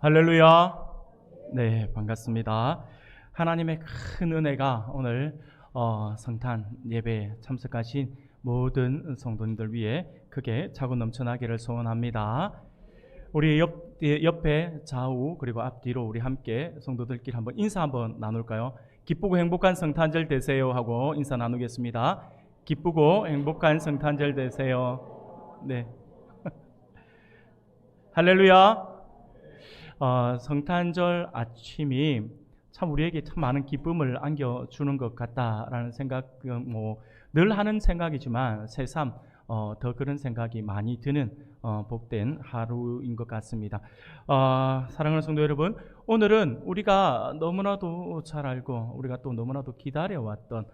할렐루야. 네, 반갑습니다. 하나님의 큰 은혜가 오늘 성탄 예배에 참석하신 모든 성도님들 위해 크게 차고 넘쳐나기를 소원합니다. 우리 옆에 좌우 그리고 앞뒤로 우리 함께 성도들끼리 한번 인사 한번 나눌까요? 기쁘고 행복한 성탄절 되세요 하고 인사 나누겠습니다. 기쁘고 행복한 성탄절 되세요. 네. 할렐루야. 성탄절 아침이 참 우리에게 참 많은 기쁨을 안겨주는 것 같다라는 생각, 늘 하는 생각이지만 새삼 더 그런 생각이 많이 드는 복된 하루인 것 같습니다. 사랑하는 성도 여러분, 오늘은 우리가 너무나도 잘 알고 우리가 또 너무나도 기다려왔던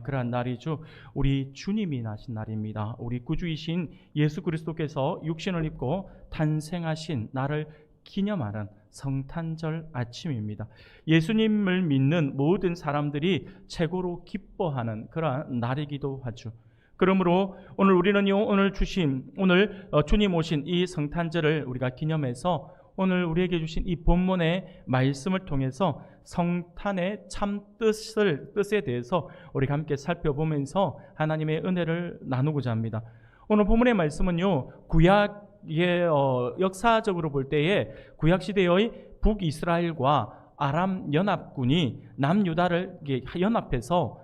그러한 날이죠. 우리 주님이 나신 날입니다. 우리 구주이신 예수 그리스도께서 육신을 입고 탄생하신 날을 기념하는 성탄절 아침입니다. 예수님을 믿는 모든 사람들이 최고로 기뻐하는 그러한 날이기도 하죠. 그러므로 오늘 우리는요, 오늘 주님 오신 이 성탄절을 우리가 기념해서 오늘 우리에게 주신 이 본문의 말씀을 통해서 성탄의 참 뜻에 대해서 우리가 함께 살펴보면서 하나님의 은혜를 나누고자 합니다. 오늘 본문의 말씀은요, 역사적으로 볼 때에 구약시대의 북이스라엘과 아람 연합군이 남유다를 연합해서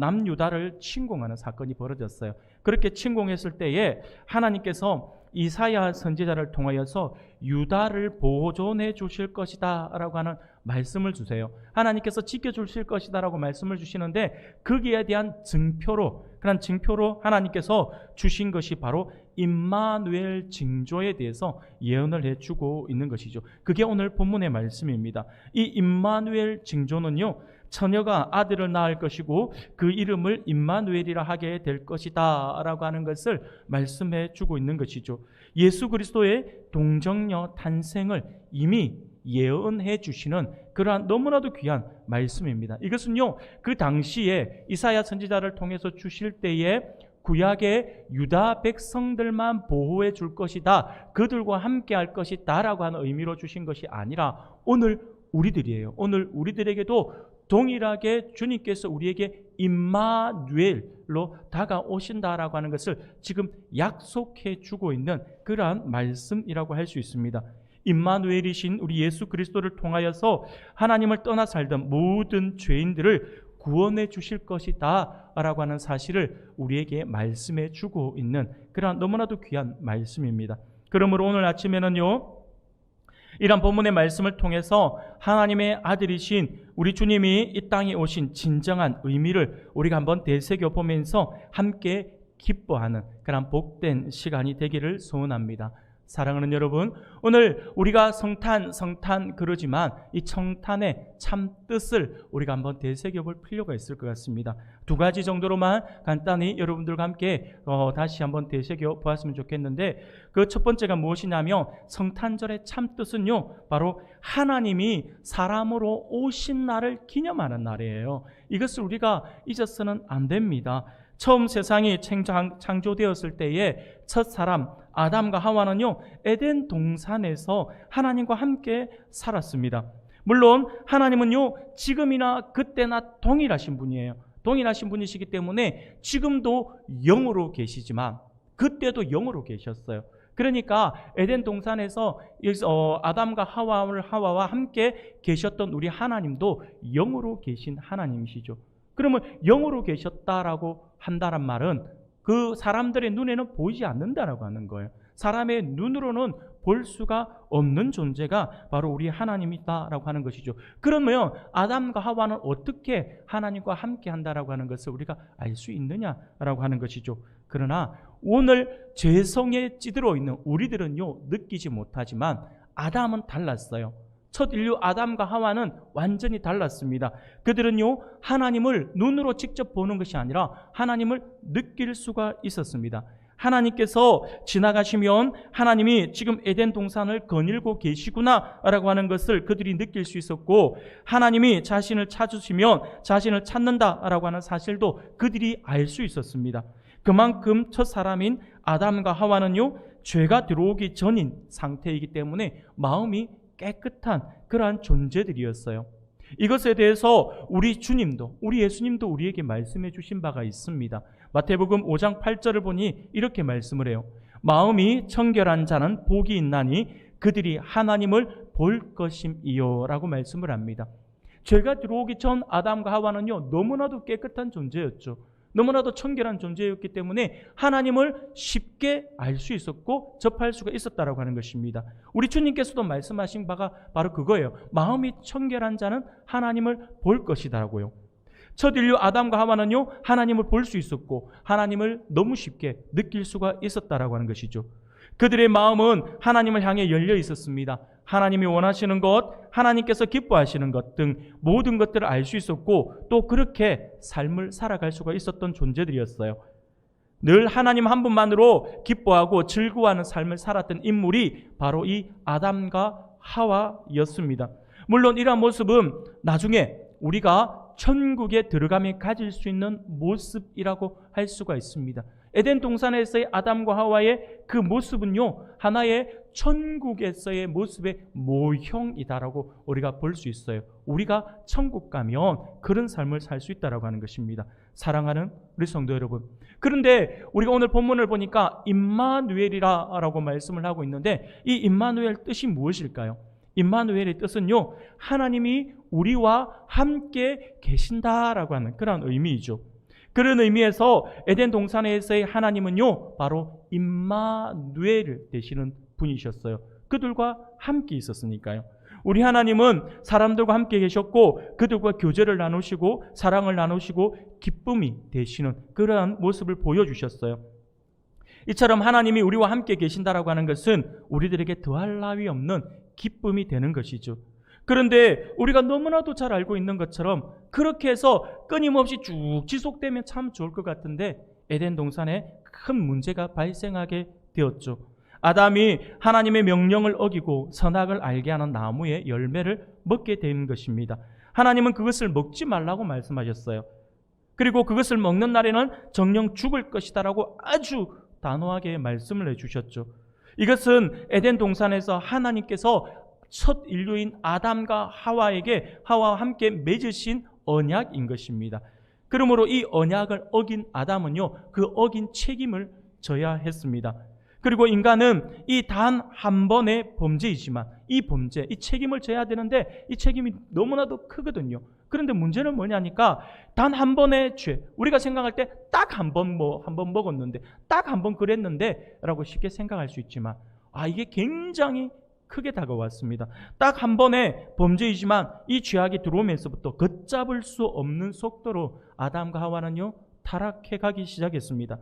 남유다를 침공하는 사건이 벌어졌어요. 그렇게 침공했을 때에 하나님께서 이사야 선지자를 통하여서 유다를 보존해 주실 것이다 라고 하는 말씀을 주세요. 하나님께서 지켜주실 것이다 라고 말씀을 주시는데, 거기에 대한 증표로 하나님께서 주신 것이 바로 임마누엘 징조에 대해서 예언을 해주고 있는 것이죠. 그게 오늘 본문의 말씀입니다. 이 임마누엘 징조는요, 처녀가 아들을 낳을 것이고 그 이름을 임마누엘이라 하게 될 것이다 라고 하는 것을 말씀해 주고 있는 것이죠. 예수 그리스도의 동정녀 탄생을 이미 예언해 주시는 그러한 너무나도 귀한 말씀입니다. 이것은요, 그 당시에 이사야 선지자를 통해서 주실 때에 구약의 유다 백성들만 보호해 줄 것이다, 그들과 함께 할 것이다 라고 하는 의미로 주신 것이 아니라 오늘 우리들이에요. 오늘 우리들에게도 동일하게 주님께서 우리에게 임마누엘로 다가오신다라고 하는 것을 지금 약속해 주고 있는 그러한 말씀이라고 할 수 있습니다. 임마누엘이신 우리 예수 그리스도를 통하여서 하나님을 떠나 살던 모든 죄인들을 구원해 주실 것이다 라고 하는 사실을 우리에게 말씀해 주고 있는 그러한 너무나도 귀한 말씀입니다. 그러므로 오늘 아침에는요, 이런 본문의 말씀을 통해서 하나님의 아들이신 우리 주님이 이 땅에 오신 진정한 의미를 우리가 한번 되새겨보면서 함께 기뻐하는 그런 복된 시간이 되기를 소원합니다. 사랑하는 여러분, 오늘 우리가 성탄 그러지만 이 성탄의 참 뜻을 우리가 한번 되새겨볼 필요가 있을 것 같습니다. 두 가지 정도로만 간단히 여러분들과 함께 다시 한번 되새겨 보았으면 좋겠는데, 그 첫 번째가 무엇이냐면 성탄절의 참 뜻은요, 바로 하나님이 사람으로 오신 날을 기념하는 날이에요. 이것을 우리가 잊어서는 안 됩니다. 처음 세상이 창조되었을 때에 첫 사람 아담과 하와는요, 에덴 동산에서 하나님과 함께 살았습니다. 물론 하나님은요, 지금이나 그때나 동일하신 분이에요. 동일하신 분이시기 때문에 지금도 영으로 계시지만 그때도 영으로 계셨어요. 그러니까 에덴 동산에서 아담과 하와와 함께 계셨던 우리 하나님도 영으로 계신 하나님이시죠. 그러면 영으로 계셨다라고 한다는 말은 그 사람들의 눈에는 보이지 않는다라고 하는 거예요. 사람의 눈으로는 볼 수가 없는 존재가 바로 우리 하나님이다라고 하는 것이죠. 그러면 아담과 하와는 어떻게 하나님과 함께 한다라고 하는 것을 우리가 알 수 있느냐라고 하는 것이죠. 그러나 오늘 죄성에 찌들어 있는 우리들은요, 느끼지 못하지만 아담은 달랐어요. 첫 인류 아담과 하와는 완전히 달랐습니다. 그들은요, 하나님을 눈으로 직접 보는 것이 아니라 하나님을 느낄 수가 있었습니다. 하나님께서 지나가시면 하나님이 지금 에덴 동산을 거닐고 계시구나 라고 하는 것을 그들이 느낄 수 있었고, 하나님이 자신을 찾으시면 자신을 찾는다라고 하는 사실도 그들이 알 수 있었습니다. 그만큼 첫 사람인 아담과 하와는요, 죄가 들어오기 전인 상태이기 때문에 마음이 깨끗한 그러한 존재들이었어요. 이것에 대해서 우리 주님도, 우리 예수님도 우리에게 말씀해 주신 바가 있습니다. 마태복음 5장 8절을 보니 이렇게 말씀을 해요. 마음이 청결한 자는 복이 있나니 그들이 하나님을 볼 것임이요 라고 말씀을 합니다. 죄가 들어오기 전 아담과 하와는요, 너무나도 깨끗한 존재였죠. 너무나도 청결한 존재였기 때문에 하나님을 쉽게 알 수 있었고 접할 수가 있었다라고 하는 것입니다. 우리 주님께서도 말씀하신 바가 바로 그거예요. 마음이 청결한 자는 하나님을 볼 것이다라고요. 첫 인류 아담과 하와는요, 하나님을 볼 수 있었고 하나님을 너무 쉽게 느낄 수가 있었다라고 하는 것이죠. 그들의 마음은 하나님을 향해 열려 있었습니다. 하나님이 원하시는 것, 하나님께서 기뻐하시는 것 등 모든 것들을 알 수 있었고 또 그렇게 삶을 살아갈 수가 있었던 존재들이었어요. 늘 하나님 한 분만으로 기뻐하고 즐거워하는 삶을 살았던 인물이 바로 이 아담과 하와였습니다. 물론 이러한 모습은 나중에 우리가 천국에 들어가면 가질 수 있는 모습이라고 할 수가 있습니다. 에덴 동산에서의 아담과 하와의 그 모습은요, 하나의 천국에서의 모습의 모형이다라고 우리가 볼 수 있어요. 우리가 천국 가면 그런 삶을 살 수 있다라고 하는 것입니다. 사랑하는 우리 성도 여러분, 그런데 우리가 오늘 본문을 보니까 임마누엘이라고 말씀을 하고 있는데 이 임마누엘 뜻이 무엇일까요? 임마누엘의 뜻은요, 하나님이 우리와 함께 계신다라고 하는 그런 의미이죠. 그런 의미에서 에덴 동산에서의 하나님은요, 바로 임마누엘을 되시는 분이셨어요. 그들과 함께 있었으니까요. 우리 하나님은 사람들과 함께 계셨고 그들과 교제를 나누시고 사랑을 나누시고 기쁨이 되시는 그러한 모습을 보여주셨어요. 이처럼 하나님이 우리와 함께 계신다라고 하는 것은 우리들에게 더할 나위 없는 기쁨이 되는 것이죠. 그런데 우리가 너무나도 잘 알고 있는 것처럼 그렇게 해서 끊임없이 쭉 지속되면 참 좋을 것 같은데 에덴 동산에 큰 문제가 발생하게 되었죠. 아담이 하나님의 명령을 어기고 선악을 알게 하는 나무의 열매를 먹게 된 것입니다. 하나님은 그것을 먹지 말라고 말씀하셨어요. 그리고 그것을 먹는 날에는 정녕 죽을 것이다라고 아주 단호하게 말씀을 해주셨죠. 이것은 에덴 동산에서 하나님께서 첫 인류인 아담과 하와에게 하와와 함께 맺으신 언약인 것입니다. 그러므로 이 언약을 어긴 아담은요, 그 어긴 책임을 져야 했습니다. 그리고 인간은 이 단 한 번의 범죄이지만 이 범죄, 이 책임을 져야 되는데 이 책임이 너무나도 크거든요. 그런데 문제는 뭐냐니까 단 한 번의 죄, 우리가 생각할 때 딱 한 번 먹었는데 딱 한 번 그랬는데 라고 쉽게 생각할 수 있지만 이게 굉장히 크게 다가왔습니다. 딱 한 번의 범죄이지만 이 죄악이 들어오면서부터 걷잡을 수 없는 속도로 아담과 하와는요, 타락해 가기 시작했습니다.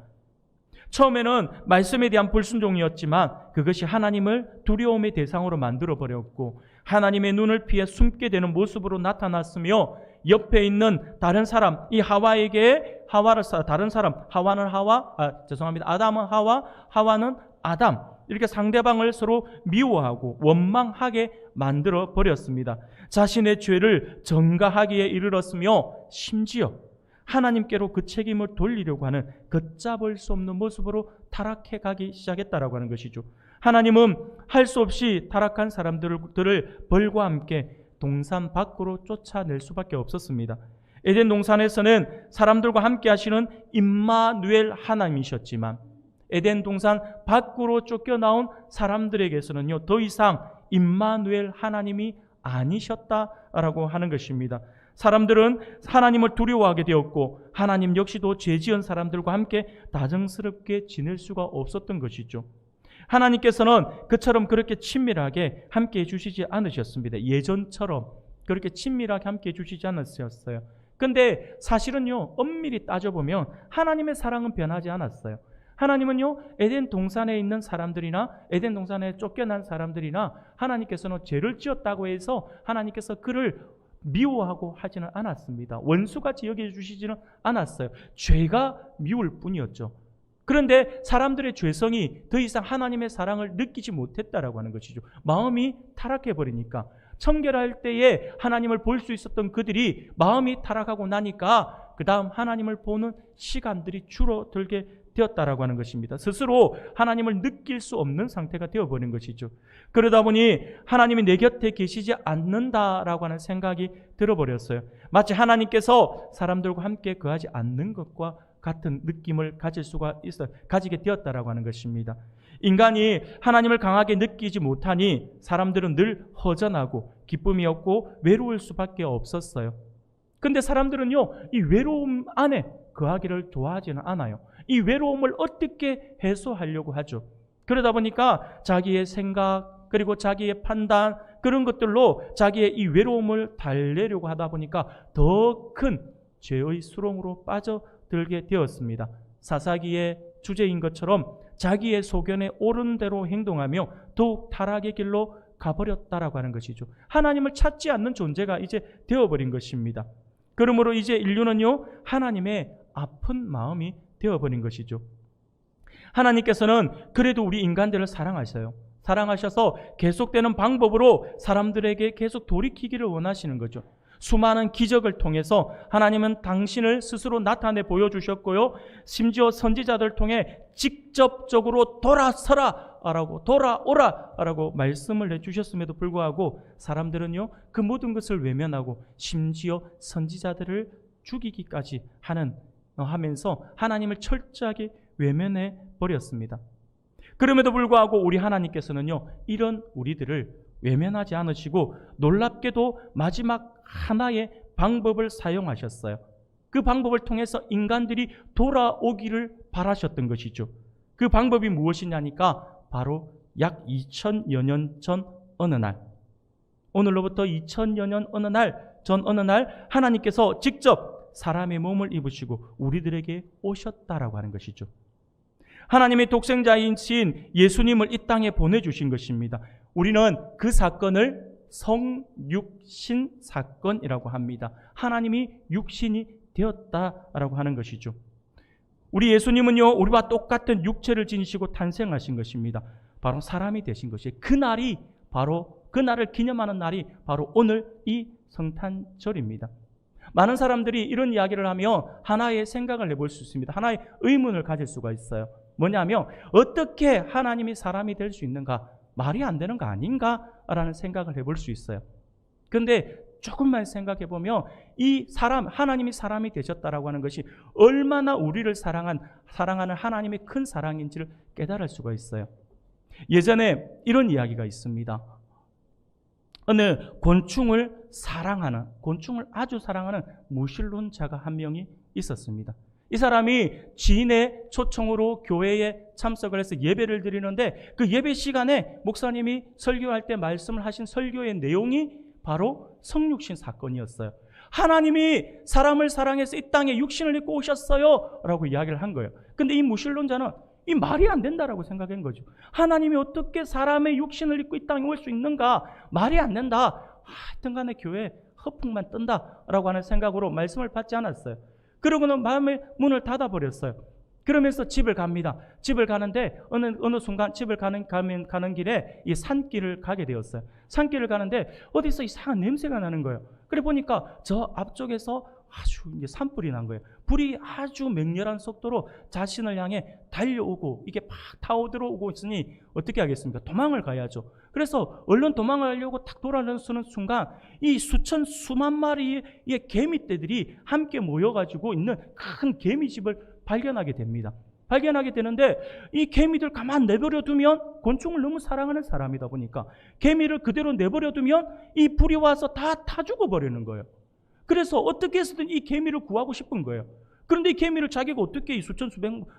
처음에는 말씀에 대한 불순종이었지만 그것이 하나님을 두려움의 대상으로 만들어버렸고 하나님의 눈을 피해 숨게 되는 모습으로 나타났으며 옆에 있는 다른 사람, 이 하와에게 다른 사람, 아담은 하와, 하와는 아담, 이렇게 상대방을 서로 미워하고 원망하게 만들어 버렸습니다. 자신의 죄를 전가하기에 이르렀으며 심지어 하나님께로 그 책임을 돌리려고 하는 걷잡을 수 없는 모습으로 타락해 가기 시작했다라고 하는 것이죠. 하나님은 할 수 없이 타락한 사람들을 벌과 함께 동산 밖으로 쫓아낼 수밖에 없었습니다. 에덴 동산에서는 사람들과 함께 하시는 임마누엘 하나님이셨지만 에덴 동산 밖으로 쫓겨나온 사람들에게서는요, 더 이상 임마누엘 하나님이 아니셨다라고 하는 것입니다. 사람들은 하나님을 두려워하게 되었고 하나님 역시도 죄지은 사람들과 함께 다정스럽게 지낼 수가 없었던 것이죠. 하나님께서는 그처럼 그렇게 친밀하게 함께 해주시지 않으셨습니다. 예전처럼 그렇게 친밀하게 함께 해주시지 않으셨어요. 근데 사실은요, 엄밀히 따져보면 하나님의 사랑은 변하지 않았어요. 하나님은요, 에덴 동산에 있는 사람들이나 에덴 동산에 쫓겨난 사람들이나 하나님께서는 죄를 지었다고 해서 하나님께서 그를 미워하고 하지는 않았습니다. 원수같이 여겨주시지는 않았어요. 죄가 미울 뿐이었죠. 그런데 사람들의 죄성이 더 이상 하나님의 사랑을 느끼지 못했다라고 하는 것이죠. 마음이 타락해버리니까 청결할 때에 하나님을 볼 수 있었던 그들이 마음이 타락하고 나니까 그 다음 하나님을 보는 시간들이 줄어들게 되었다라고 하는 것입니다. 스스로 하나님을 느낄 수 없는 상태가 되어버린 것이죠. 그러다 보니 하나님이 내 곁에 계시지 않는다라고 하는 생각이 들어버렸어요. 마치 하나님께서 사람들과 함께 거하지 않는 것과 같은 느낌을 가지게 되었다라고 하는 것입니다. 인간이 하나님을 강하게 느끼지 못하니 사람들은 늘 허전하고 기쁨이 없고 외로울 수밖에 없었어요. 근데 사람들은요, 이 외로움 안에 거하기를 좋아하지는 않아요. 이 외로움을 어떻게 해소하려고 하죠. 그러다 보니까 자기의 생각 그리고 자기의 판단 그런 것들로 자기의 이 외로움을 달래려고 하다 보니까 더 큰 죄의 수렁으로 빠져들게 되었습니다. 사사기의 주제인 것처럼 자기의 소견에 옳은 대로 행동하며 더욱 타락의 길로 가버렸다라고 하는 것이죠. 하나님을 찾지 않는 존재가 이제 되어버린 것입니다. 그러므로 이제 인류는요, 하나님의 아픈 마음이 되어버린 것이죠. 하나님께서는 그래도 우리 인간들을 사랑하셔요. 사랑하셔서 계속되는 방법으로 사람들에게 계속 돌이키기를 원하시는 거죠. 수많은 기적을 통해서 하나님은 당신을 스스로 나타내 보여주셨고요. 심지어 선지자들을 통해 직접적으로 돌아서라 라고 돌아오라 라고 말씀을 해주셨음에도 불구하고 사람들은요, 그 모든 것을 외면하고 심지어 선지자들을 죽이기까지 하면서 하나님을 철저하게 외면해 버렸습니다. 그럼에도 불구하고 우리 하나님께서는요, 이런 우리들을 외면하지 않으시고 놀랍게도 마지막 하나의 방법을 사용하셨어요. 그 방법을 통해서 인간들이 돌아오기를 바라셨던 것이죠. 그 방법이 무엇이냐니까 바로 약 2000여 년 전 어느 날, 오늘로부터 2000여 년 어느 날 하나님께서 직접 사람의 몸을 입으시고 우리들에게 오셨다라고 하는 것이죠. 하나님의 독생자이신 예수님을 이 땅에 보내주신 것입니다. 우리는 그 사건을 성육신 사건이라고 합니다. 하나님이 육신이 되었다라고 하는 것이죠. 우리 예수님은요, 우리와 똑같은 육체를 지니시고 탄생하신 것입니다. 바로 사람이 되신 것이에요. 그 날을 기념하는 날이 바로 오늘 이 성탄절입니다. 많은 사람들이 이런 이야기를 하면 하나의 생각을 내볼 수 있습니다. 하나의 의문을 가질 수가 있어요. 뭐냐면 어떻게 하나님이 사람이 될 수 있는가? 말이 안 되는 거 아닌가? 라는 생각을 해볼 수 있어요. 그런데 조금만 생각해 보면 이 하나님이 사람이 되셨다라고 하는 것이 얼마나 우리를 사랑하는 하나님의 큰 사랑인지를 깨달을 수가 있어요. 예전에 이런 이야기가 있습니다. 어느 곤충을 아주 사랑하는 무신론자가 한 명이 있었습니다. 이 사람이 지인의 초청으로 교회에 참석을 해서 예배를 드리는데 그 예배 시간에 목사님이 설교할 때 말씀을 하신 설교의 내용이 바로 성육신 사건이었어요. 하나님이 사람을 사랑해서 이 땅에 육신을 입고 오셨어요 라고 이야기를 한 거예요. 근데 이 무신론자는 이 말이 안 된다라고 생각한 거죠. 하나님이 어떻게 사람의 육신을 입고 이 땅에 올 수 있는가? 말이 안 된다. 하여튼 간에 교회에 허풍만 뜬다라고 하는 생각으로 말씀을 받지 않았어요. 그러고는 마음의 문을 닫아버렸어요. 그러면서 집을 갑니다. 집을 가는데 어느 순간 집을 가는 길에 이 산길을 가게 되었어요. 산길을 가는데 어디서 이상한 냄새가 나는 거예요. 그래 보니까 저 앞쪽에서 아주 이제 산불이 난 거예요. 불이 아주 맹렬한 속도로 자신을 향해 달려오고 이게 팍 타오들어오고 있으니 어떻게 하겠습니까? 도망을 가야죠. 그래서 얼른 도망을 하려고 탁 돌아서는 순간 이 수만 마리의 개미떼들이 함께 모여가지고 있는 큰 개미집을 발견하게 됩니다. 발견하게 되는데 이 개미들 가만 내버려 두면 곤충을 너무 사랑하는 사람이다 보니까 개미를 그대로 내버려 두면 이 불이 와서 다 타 죽어버리는 거예요. 그래서 어떻게 해서든 이 개미를 구하고 싶은 거예요. 그런데 이 개미를 자기가 어떻게 이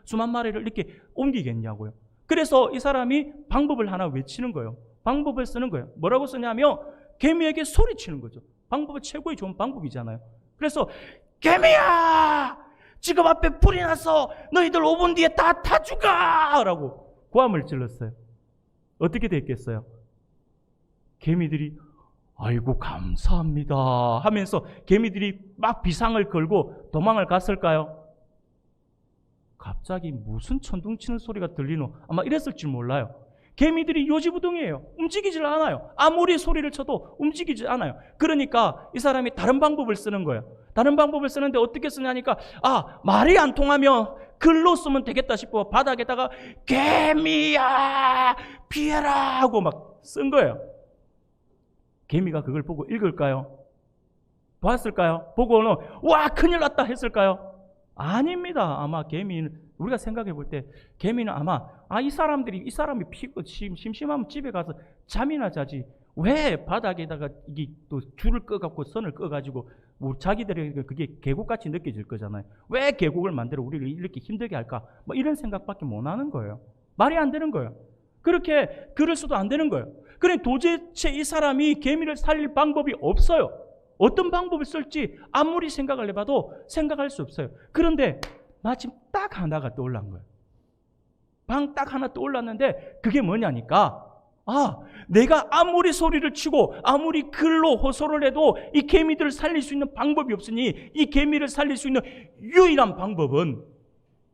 수만 마리를 이렇게 옮기겠냐고요. 그래서 이 사람이 방법을 하나 외치는 거예요. 방법을 쓰는 거예요. 뭐라고 쓰냐면 개미에게 소리치는 거죠. 방법은 최고의 좋은 방법이잖아요. 그래서 개미야! 지금 앞에 불이 나서 너희들 5분 뒤에 다 타 죽어! 라고 고함을 질렀어요. 어떻게 됐겠어요? 개미들이 아이고 감사합니다 하면서 개미들이 막 비상을 걸고 도망을 갔을까요? 갑자기 무슨 천둥치는 소리가 들리노? 아마 이랬을 줄 몰라요. 개미들이 요지부동이에요. 움직이질 않아요. 아무리 소리를 쳐도 움직이지 않아요. 그러니까 이 사람이 다른 방법을 쓰는 거예요. 다른 방법을 쓰는데 어떻게 쓰냐니까 말이 안 통하면 글로 쓰면 되겠다 싶어 바닥에다가 개미야 피해라 하고 막 쓴 거예요. 개미가 그걸 보고 읽을까요? 봤을까요? 보고는 와 큰일 났다 했을까요? 아닙니다. 아마 개미는 우리가 생각해 볼 때 개미는 아마 이 사람이 피고 심심하면 집에 가서 잠이나 자지 왜 바닥에다가 이게 또 줄을 꺼갖고 선을 꺼가지고 뭐 자기들에게 그게 계곡같이 느껴질 거잖아요. 왜 계곡을 만들어 우리를 이렇게 힘들게 할까? 뭐 이런 생각밖에 못 하는 거예요. 말이 안 되는 거예요. 그렇게 글을 써도 안 되는 거예요. 그래 도대체 이 사람이 개미를 살릴 방법이 없어요. 어떤 방법을 쓸지 아무리 생각을 해봐도 생각할 수 없어요. 그런데 마침 딱 하나가 떠올란 거예요. 방 딱 하나 떠올랐는데 그게 뭐냐니까 내가 아무리 소리를 치고 아무리 글로 호소를 해도 이 개미들을 살릴 수 있는 방법이 없으니 이 개미를 살릴 수 있는 유일한 방법은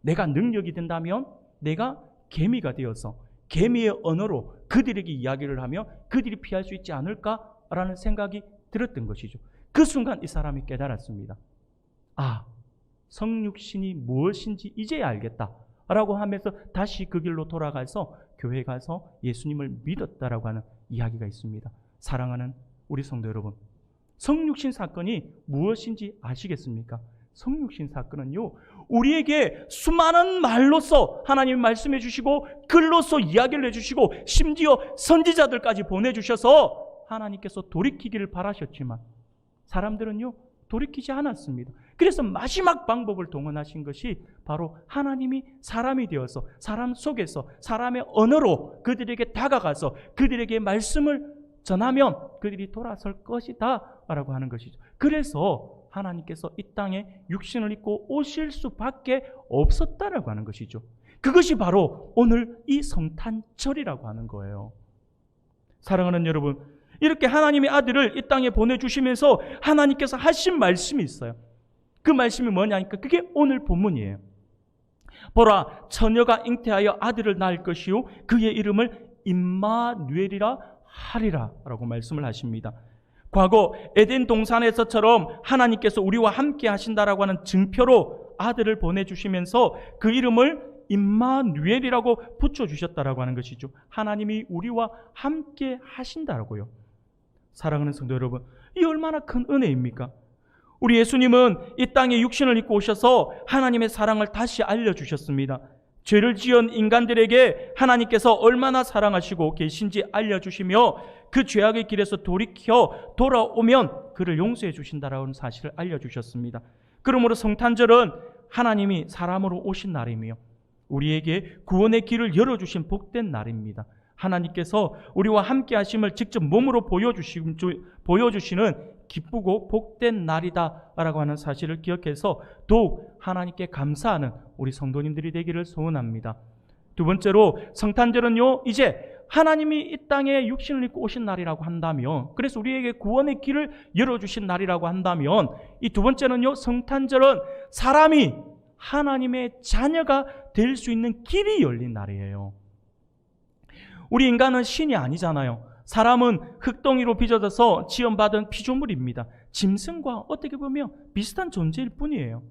내가 능력이 된다면 내가 개미가 되어서 개미의 언어로 그들에게 이야기를 하며 그들이 피할 수 있지 않을까라는 생각이 들었던 것이죠. 그 순간 이 사람이 깨달았습니다. 성육신이 무엇인지 이제야 알겠다 라고 하면서 다시 그 길로 돌아가서 교회 가서 예수님을 믿었다라고 하는 이야기가 있습니다. 사랑하는 우리 성도 여러분, 성육신 사건이 무엇인지 아시겠습니까? 성육신 사건은요, 우리에게 수많은 말로서 하나님 말씀해 주시고 글로서 이야기를 해주시고 심지어 선지자들까지 보내주셔서 하나님께서 돌이키기를 바라셨지만 사람들은요 돌이키지 않았습니다. 그래서 마지막 방법을 동원하신 것이 바로 하나님이 사람이 되어서 사람 속에서 사람의 언어로 그들에게 다가가서 그들에게 말씀을 전하면 그들이 돌아설 것이다 라고 하는 것이죠. 그래서 하나님께서 이 땅에 육신을 입고 오실 수밖에 없었다라고 하는 것이죠. 그것이 바로 오늘 이 성탄절이라고 하는 거예요. 사랑하는 여러분, 이렇게 하나님의 아들을 이 땅에 보내주시면서 하나님께서 하신 말씀이 있어요. 그 말씀이 뭐냐니까 그게 오늘 본문이에요. 보라, 처녀가 잉태하여 아들을 낳을 것이요 그의 이름을 임마누엘이라 하리라 라고 말씀을 하십니다. 과거 에덴 동산에서처럼 하나님께서 우리와 함께 하신다라고 하는 증표로 아들을 보내주시면서 그 이름을 임마누엘이라고 붙여주셨다라고 하는 것이죠. 하나님이 우리와 함께 하신다라고요. 사랑하는 성도 여러분, 이 얼마나 큰 은혜입니까? 우리 예수님은 이 땅에 육신을 입고 오셔서 하나님의 사랑을 다시 알려주셨습니다. 죄를 지은 인간들에게 하나님께서 얼마나 사랑하시고 계신지 알려주시며 그 죄악의 길에서 돌이켜 돌아오면 그를 용서해 주신다라는 사실을 알려주셨습니다. 그러므로 성탄절은 하나님이 사람으로 오신 날이며 우리에게 구원의 길을 열어주신 복된 날입니다. 하나님께서 우리와 함께 하심을 직접 몸으로 보여주시는 기쁘고 복된 날이다라고 하는 사실을 기억해서 더욱 하나님께 감사하는 우리 성도님들이 되기를 소원합니다. 두 번째로 성탄절은요, 이제 하나님이 이 땅에 육신을 입고 오신 날이라고 한다면, 그래서 우리에게 구원의 길을 열어주신 날이라고 한다면, 이 두 번째는요, 성탄절은 사람이 하나님의 자녀가 될 수 있는 길이 열린 날이에요. 우리 인간은 신이 아니잖아요. 사람은 흙덩이로 빚어져서 지음받은 피조물입니다. 짐승과 어떻게 보면 비슷한 존재일 뿐이에요.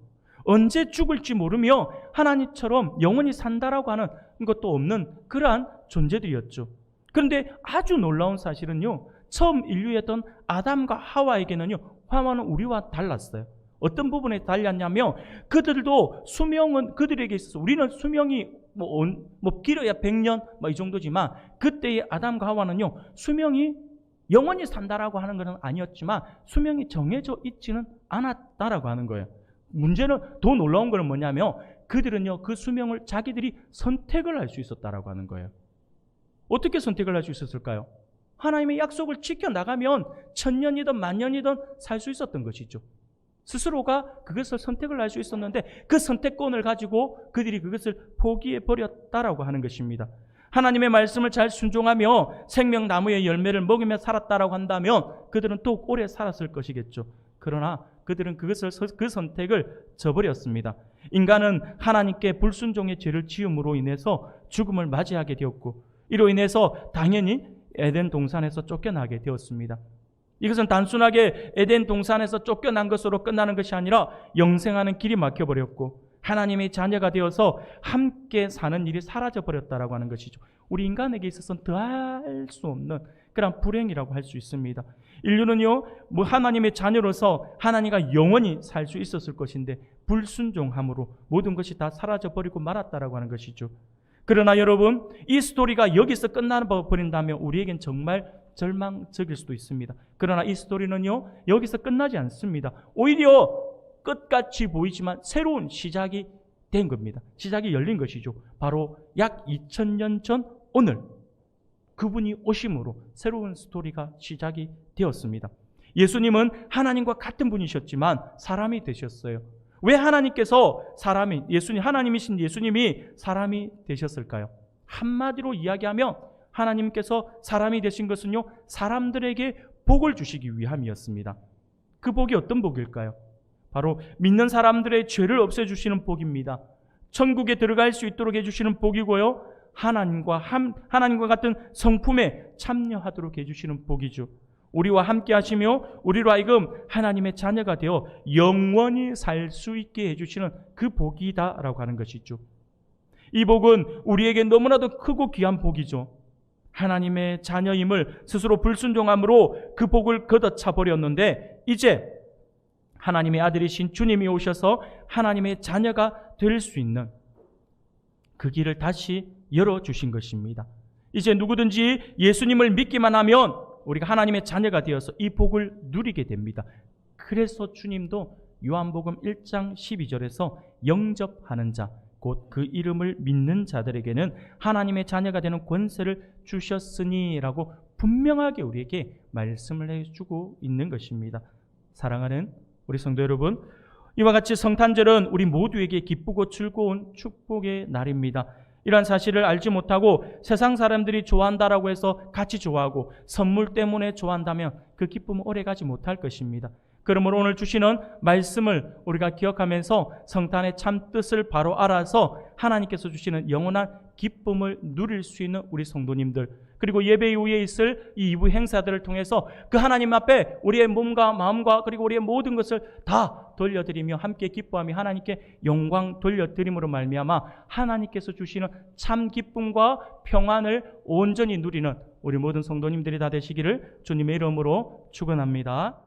언제 죽을지 모르며 하나님처럼 영원히 산다라고 하는 것도 없는 그러한 존재들이었죠. 그런데 아주 놀라운 사실은요, 처음 인류였던 아담과 하와에게는요, 하와는 우리와 달랐어요. 어떤 부분에 달렸냐면 그들도 수명은 그들에게 있어서 우리는 수명이 길어야 100년 이 정도지만 그때의 아담과 하와는요, 수명이 영원히 산다라고 하는 것은 아니었지만 수명이 정해져 있지는 않았다라고 하는 거예요. 문제는 더 놀라운 것은 뭐냐면 그들은요, 그 수명을 자기들이 선택을 할 수 있었다라고 하는 거예요. 어떻게 선택을 할 수 있었을까요? 하나님의 약속을 지켜나가면 1000년이든 10,000년이든 살 수 있었던 것이죠. 스스로가 그것을 선택을 할 수 있었는데 그 선택권을 가지고 그들이 그것을 포기해버렸다라고 하는 것입니다. 하나님의 말씀을 잘 순종하며 생명나무의 열매를 먹으며 살았다라고 한다면 그들은 또 오래 살았을 것이겠죠. 그러나 그들은 그 선택을 저버렸습니다. 인간은 하나님께 불순종의 죄를 지음으로 인해서 죽음을 맞이하게 되었고 이로 인해서 당연히 에덴 동산에서 쫓겨나게 되었습니다. 이것은 단순하게 에덴 동산에서 쫓겨난 것으로 끝나는 것이 아니라 영생하는 길이 막혀버렸고 하나님의 자녀가 되어서 함께 사는 일이 사라져버렸다라고 하는 것이죠. 우리 인간에게 있어서는 더할 수 없는 그런 불행이라고 할 수 있습니다. 인류는요, 하나님의 자녀로서 하나님과 영원히 살 수 있었을 것인데 불순종함으로 모든 것이 다 사라져버리고 말았다라고 하는 것이죠. 그러나 여러분, 이 스토리가 여기서 끝나버린다면 우리에겐 정말 절망적일 수도 있습니다. 그러나 이 스토리는요, 여기서 끝나지 않습니다. 오히려 끝같이 보이지만 새로운 시작이 된 겁니다. 시작이 열린 것이죠. 바로 약 2000년 전 오늘 그분이 오심으로 새로운 스토리가 시작이 되었습니다. 예수님은 하나님과 같은 분이셨지만 사람이 되셨어요. 왜 하나님께서 하나님이신 예수님이 사람이 되셨을까요? 한마디로 이야기하면 하나님께서 사람이 되신 것은요, 사람들에게 복을 주시기 위함이었습니다. 그 복이 어떤 복일까요? 바로 믿는 사람들의 죄를 없애주시는 복입니다. 천국에 들어갈 수 있도록 해주시는 복이고요, 하나님과 같은 성품에 참여하도록 해주시는 복이죠. 우리와 함께 하시며 우리로 하여금 하나님의 자녀가 되어 영원히 살 수 있게 해주시는 그 복이다라고 하는 것이죠. 이 복은 우리에게 너무나도 크고 귀한 복이죠. 하나님의 자녀임을 스스로 불순종함으로 그 복을 걷어차 버렸는데 이제 하나님의 아들이신 주님이 오셔서 하나님의 자녀가 될 수 있는 그 길을 다시 열어주신 것입니다. 이제 누구든지 예수님을 믿기만 하면 우리가 하나님의 자녀가 되어서 이 복을 누리게 됩니다. 그래서 주님도 요한복음 1장 12절에서 영접하는 자, 곧 그 이름을 믿는 자들에게는 하나님의 자녀가 되는 권세를 주셨으니 라고 분명하게 우리에게 말씀을 해주고 있는 것입니다. 사랑하는 우리 성도 여러분, 이와 같이 성탄절은 우리 모두에게 기쁘고 즐거운 축복의 날입니다. 이러한 사실을 알지 못하고 세상 사람들이 좋아한다라고 해서 같이 좋아하고 선물 때문에 좋아한다면 그 기쁨은 오래가지 못할 것입니다. 그러므로 오늘 주시는 말씀을 우리가 기억하면서 성탄의 참 뜻을 바로 알아서 하나님께서 주시는 영원한 기쁨을 누릴 수 있는 우리 성도님들, 그리고 예배 이후에 있을 이 2부 행사들을 통해서 그 하나님 앞에 우리의 몸과 마음과 그리고 우리의 모든 것을 다 돌려드리며 함께 기뻐하며 하나님께 영광 돌려드림으로 말미암아 하나님께서 주시는 참 기쁨과 평안을 온전히 누리는 우리 모든 성도님들이 다 되시기를 주님의 이름으로 축원합니다.